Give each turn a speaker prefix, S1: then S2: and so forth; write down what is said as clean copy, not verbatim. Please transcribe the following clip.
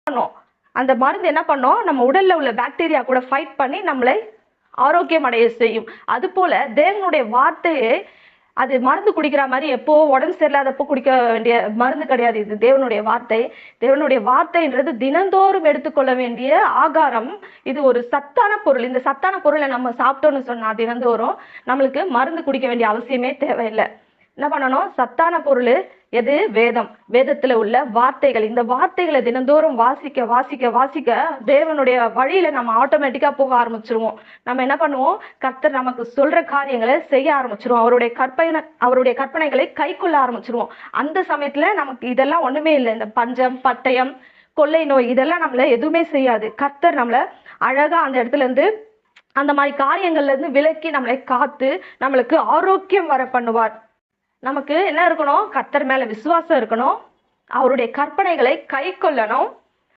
S1: பண்ணும். அந்த மருந்து என்ன பண்ணும், நம்ம உடல்ல உள்ள பாக்டீரியா கூட ஃபைட் பண்ணி நம்மளை ஆரோக்கியம் அடைய செய்யும். அது போல தேவனுடைய வார்த்தையே அது மருந்து குடிக்கிற மாதிரி எப்போ உடம்பு சரியில்லாதப்போ குடிக்க வேண்டிய மருந்து கிடையாது. இது தேவனுடைய வார்த்தை. தேவனுடைய வார்த்தைன்றது தினந்தோறும் எடுத்துக்கொள்ள வேண்டிய ஆகாரம். இது ஒரு சத்தான பொருள். இந்த சத்தான பொருளை நம்ம சாப்பிட்டோம்னு சொன்னா தினந்தோறும் நம்மளுக்கு மருந்து குடிக்க வேண்டிய அவசியமே தேவையில்லை. என்ன பண்ணணும், சத்தான பொருள் எது? வேதம். வேதத்துல உள்ள வார்த்தைகள். இந்த வார்த்தைகளை தினந்தோறும் வாசிக்க வாசிக்க வாசிக்க தேவனுடைய வழியில நம்ம ஆட்டோமேட்டிக்கா போக ஆரம்பிச்சிருவோம். நம்ம என்ன பண்ணுவோம், கர்த்தர் நமக்கு சொல்ற காரியங்களை செய்ய ஆரம்பிச்சிருவோம். அவருடைய கற்பனைகளை கை கொள்ள ஆரம்பிச்சிருவோம். அந்த சமயத்துல நமக்கு இதெல்லாம் ஒண்ணுமே இல்லை. இந்த பஞ்சம், பட்டயம், கொள்ளை நோய் இதெல்லாம் நம்மள எதுவுமே செய்யாது. கர்த்தர் நம்மள அழகா அந்த இடத்துல இருந்து அந்த மாதிரி காரியங்கள்ல இருந்து விலக்கி நம்மளை காத்து நம்மளுக்கு ஆரோக்கியம் வர பண்ணுவார். நமக்கு என்ன இருக்கணும், கர்த்தர் மேல விசுவாசம் இருக்கணும், அவருடைய கற்பனைகளை கை கொள்ளணும்,